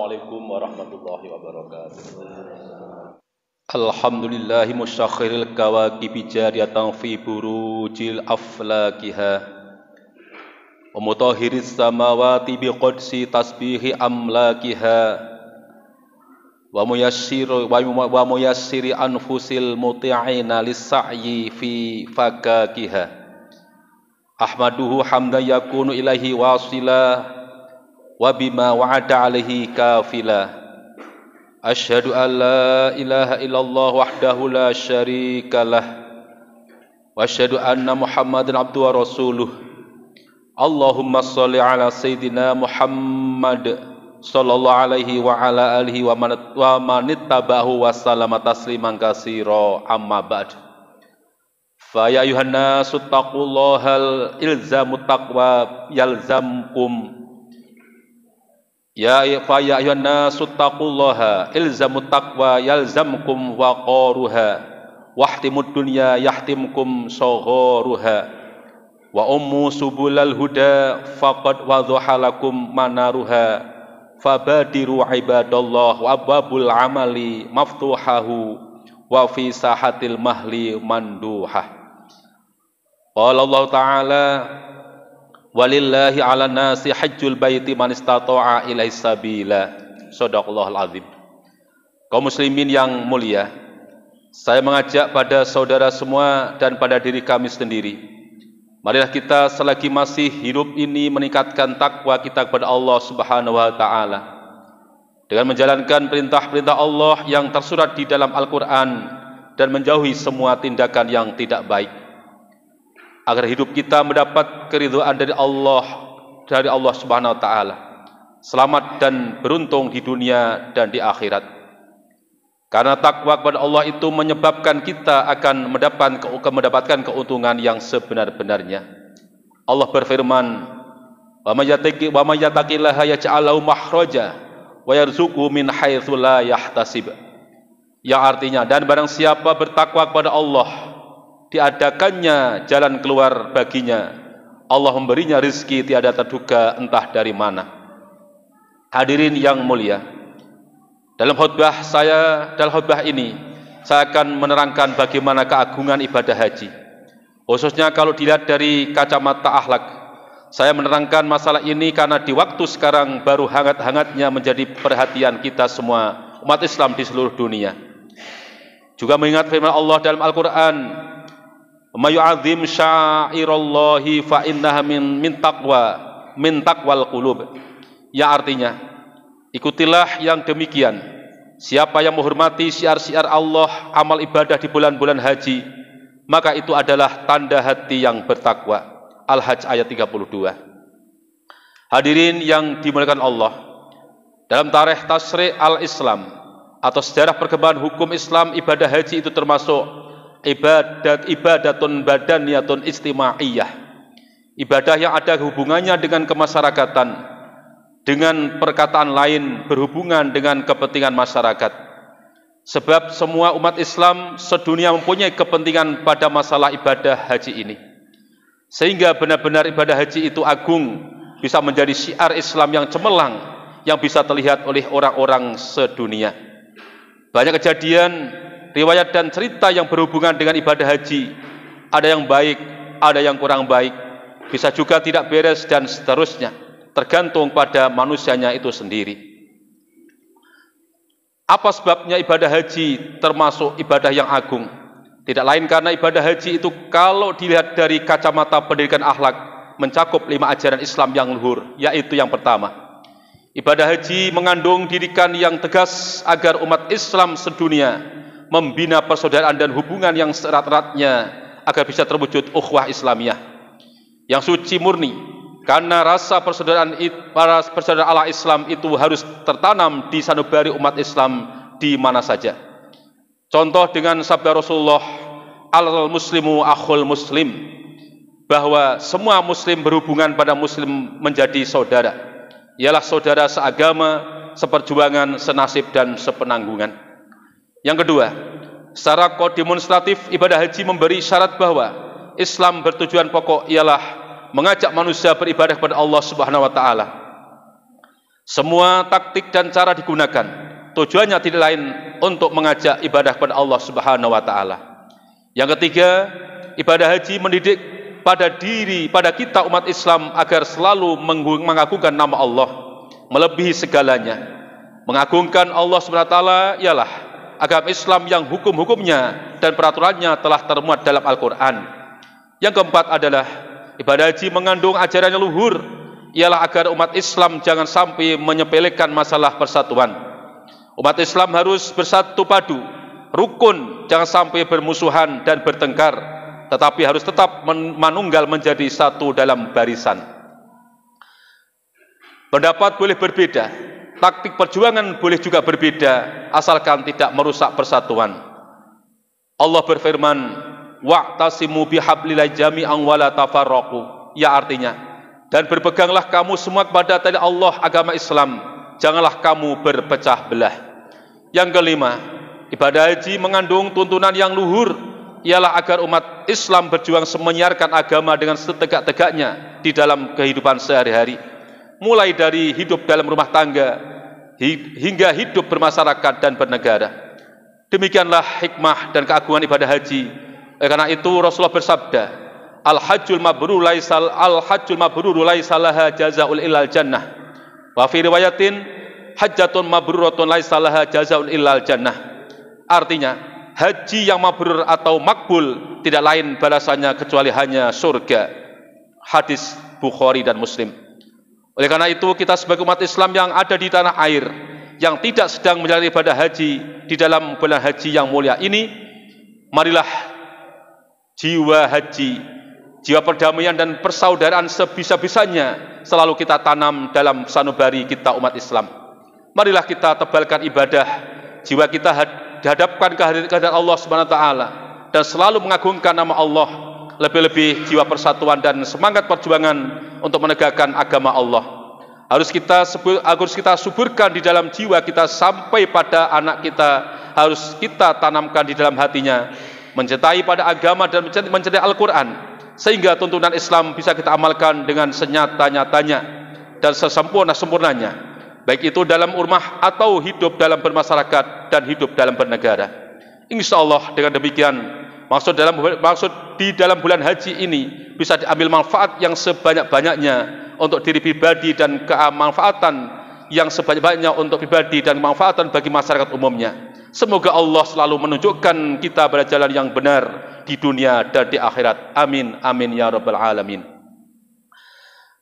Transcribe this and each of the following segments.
Assalamualaikum warahmatullahi wabarakatuh. Alhamdulillahi musyakhiril kawakibi jariyatan fi burujil aflakiha wa mutahhiris samawati biqudsi tasbihi amlakiha wa muyassiri anfusil muti'ina lis-sa'yi fi fakakiha. Ahmaduhu hamdan yakunu ilahi wasila wa bima wa'ada alaihi kafila. Asyhadu an la ilaha illallah wahdahu la syarikalah wa asyhadu anna Muhammadan abduhu wa rasuluh. Allahumma sholli ala sayyidina Muhammad sallallahu alaihi wa ala alihi wa manittaba'ahu wa sallama tasliman katsira, amma ba'd. Fa ya ayuhan nasu taqullahal ilzamu taqwa yalzamkum ya ayuhan nasu taqullaha ilzamu taqwa yalzamkum waqaruha wahtimud dunya yahtimkum sagharuha wa ummu subulal huda faqad wadhahalakum manaruha fabadiru ibadallah wa babul amali maftuhahu wa fi sahatil mahli manduhah. Qala Allah Ta'ala walillahi ala nasi hajjul baiti man istata'a ilaihi sabila. Shadaqallahul azim. Kaum muslimin yang mulia, saya mengajak pada saudara semua dan pada diri kami sendiri, marilah kita selagi masih hidup ini meningkatkan takwa kita kepada Allah Subhanahu wa taala dengan menjalankan perintah-perintah Allah yang tersurat di dalam Al-Qur'an dan menjauhi semua tindakan yang tidak baik, agar hidup kita mendapat keridhaan dari Allah Subhanahu wa taala, selamat dan beruntung di dunia dan di akhirat. Karena takwa kepada Allah itu menyebabkan kita akan mendapatkan keuntungan yang sebenar-benarnya. Allah berfirman, "Wa may yattaqillaha yaj'al lahu makhraja wa yarzuqhu min haitsu la yahtasib." Yang artinya, dan barang siapa bertakwa kepada Allah, diadakannya jalan keluar baginya, Allah memberinya rezeki tiada terduga entah dari mana. Hadirin yang mulia, dalam khutbah ini saya akan menerangkan bagaimana keagungan ibadah haji, khususnya kalau dilihat dari kacamata akhlak. Saya menerangkan masalah ini karena di waktu sekarang baru hangat-hangatnya menjadi perhatian kita semua umat Islam di seluruh dunia. Juga mengingat firman Allah dalam Al-Quran, "May yu'azzim sya'irallahi fa innaha min taqwal qulub." Yang artinya, ikutilah yang demikian. Siapa yang menghormati syiar-syiar Allah, amal ibadah di bulan-bulan haji, maka itu adalah tanda hati yang bertakwa. Al-Hajj ayat 32. Hadirin yang dimuliakan Allah, dalam tarikh tasri' al-Islam atau sejarah perkembangan hukum Islam, ibadah haji itu termasuk ibadatun badaniyatun istima'iyah, ibadah yang ada hubungannya dengan kemasyarakatan, dengan perkataan lain berhubungan dengan kepentingan masyarakat. Sebab semua umat Islam sedunia mempunyai kepentingan pada masalah ibadah haji ini, sehingga benar-benar ibadah haji itu agung, bisa menjadi syiar Islam yang cemerlang, yang bisa terlihat oleh orang-orang sedunia. Banyak kejadian, riwayat dan cerita yang berhubungan dengan ibadah haji, ada yang baik, ada yang kurang baik, bisa juga tidak beres dan seterusnya, tergantung pada manusianya itu sendiri. Apa sebabnya ibadah haji termasuk ibadah yang agung? Tidak lain karena ibadah haji itu kalau dilihat dari kacamata pendidikan akhlak, mencakup 5 ajaran Islam yang luhur, yaitu yang pertama, ibadah haji mengandung didikan yang tegas agar umat Islam sedunia membina persaudaraan dan hubungan yang seerat-eratnya agar bisa terwujud ukhuwah Islamiyah yang suci murni, karena rasa persaudaraan Allah Islam itu harus tertanam di sanubari umat Islam di mana saja. Contoh dengan sabda Rasulullah, al-muslimu akhul muslim, bahwa semua muslim berhubungan pada muslim menjadi saudara, ialah saudara seagama, seperjuangan, senasib dan sepenanggungan. Yang kedua, secara demonstratif ibadah haji memberi syarat bahwa Islam bertujuan pokok ialah mengajak manusia beribadah kepada Allah Subhanahu wa taala. Semua taktik dan cara digunakan, tujuannya tidak lain untuk mengajak ibadah kepada Allah Subhanahu wa taala. Yang ketiga, ibadah haji mendidik pada kita umat Islam agar selalu mengagungkan nama Allah melebihi segalanya. Mengagungkan Allah Subhanahu wa taala ialah agama Islam yang hukum-hukumnya dan peraturannya telah termuat dalam Al-Qur'an. Yang keempat adalah ibadah haji mengandung ajaran yang luhur, ialah agar umat Islam jangan sampai menyepelekan masalah persatuan. Umat Islam harus bersatu padu, rukun, jangan sampai bermusuhan dan bertengkar, tetapi harus tetap manunggal menjadi satu dalam barisan. Pendapat boleh berbeda, taktik perjuangan boleh juga berbeda, asalkan tidak merusak persatuan. Allah berfirman, wa'tasimu bihablillahi jami'an wa la tafarraqu. Ya, artinya, dan berpeganglah kamu semua kepada tali Allah agama Islam, janganlah kamu berpecah belah. Yang kelima, ibadah haji mengandung tuntunan yang luhur, ialah agar umat Islam berjuang menyiarkan agama dengan setegak-tegaknya di dalam kehidupan sehari-hari, mulai dari hidup dalam rumah tangga hingga hidup bermasyarakat dan bernegara. Demikianlah hikmah dan keagungan ibadah haji. Karena itu Rasulullah bersabda, Al-hajjul mabrur laisa laha jazaa'un illal jannah. Wa fi riwayatin hajjatun mabruratun laisa laha jazaa'un illal jannah. Artinya, haji yang mabrur atau makbul tidak lain balasannya kecuali hanya surga. Hadis Bukhari dan Muslim. Oleh karena itu, kita sebagai umat Islam yang ada di tanah air, yang tidak sedang menjalani ibadah haji di dalam bulan haji yang mulia ini, marilah jiwa haji, jiwa perdamaian dan persaudaraan sebisa-bisanya selalu kita tanam dalam sanubari kita umat Islam. Marilah kita tebalkan ibadah, jiwa kita dihadapkan kehadiran Allah Subhanahu wa taala dan selalu mengagungkan nama Allah, lebih-lebih jiwa persatuan dan semangat perjuangan untuk menegakkan agama Allah. Harus kita suburkan di dalam jiwa kita sampai pada anak kita, harus kita tanamkan di dalam hatinya mencintai pada agama dan mencintai Al-Quran, sehingga tuntunan Islam bisa kita amalkan dengan senyata-nyatanya dan sesempurna-sempurnanya, baik itu dalam rumah atau hidup dalam bermasyarakat dan hidup dalam bernegara. Insya Allah dengan demikian maksud di dalam bulan haji ini bisa diambil manfaat yang sebanyak-banyaknya untuk diri pribadi dan kemanfaatan yang sebanyak-banyaknya untuk pribadi dan kemanfaatan bagi masyarakat umumnya. Semoga Allah selalu menunjukkan kita pada jalan yang benar di dunia dan di akhirat. Amin, amin ya rabbal alamin.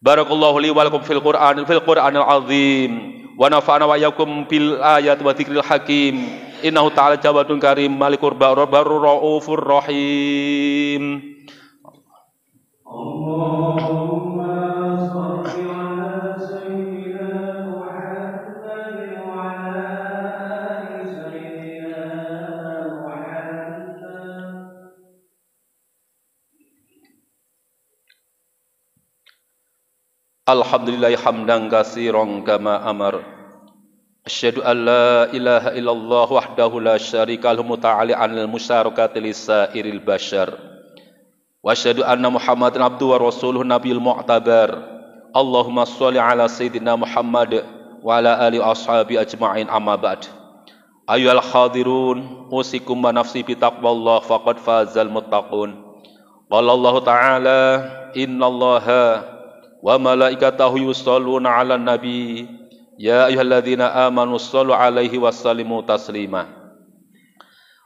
Barakallahu li wa lakum fil Qur'anil azim wa nafa'ana wa iyyakum bil ayati wa dzikril hakim. Innahu ta'ala jawadun karim malikur barur raufur rahim. Allahumma shalli ala sayyidina Muhammadin wa ala ali sayyidina Muhammad. Alhamdulillah hamdan katsiran kama amar. Asyhadu an la ilaha illallah wahdahu la syarika lahu muta'ali'an lil musyarakati lisairil bashar. Wa asyhadu anna Muhammadan abduhu wa rasuluhu nabiyul mu'tabar. Allahumma shalli ala sayyidina Muhammad wa ala alihi ashabi ajma'in amma ba'd. Ayyuhal hadirun, usikum wa nafsi bi taqwallah faqad fazal muttaqun. Qala Allah ta'ala, innallaha wa malaikatahu yusholluna 'alan nabi. Ya ayyuhalladzina amanu shallu 'alaihi wa sallimu taslima.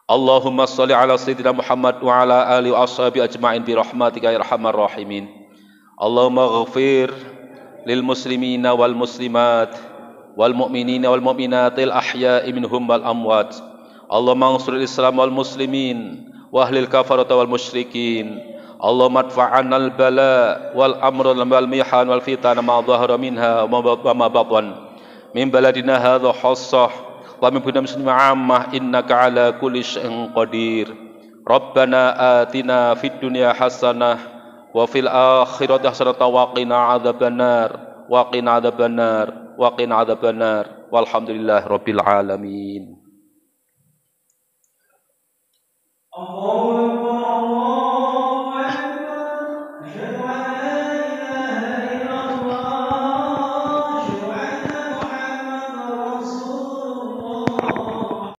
Allahumma shalli 'ala sayyidina Muhammad wa 'ala alihi wa ashabi ajma'in bi rahmatika ya arhamar rahimin. Allahumma ighfir lil muslimina wal muslimat wal mu'minina wal mu'minatil ahya'i minhum wal amwat. Allahumma ansuril islam wal muslimin wa ahlil kafarata wal musyrikin. Allahumma adfa'anna al bala wal amra wal mihan wal fitana ma dhahara minha wa ma batan min baladina hadha khassah wa min budam muslimin 'ammah innaka 'ala kulli syai'in qadir. Rabbana atina fid dunya hasanah wa fil akhirati hasanah wa qina adzabannar wa qina adzabannar wa qina adzabannar walhamdulillahi rabbil alamin. Allah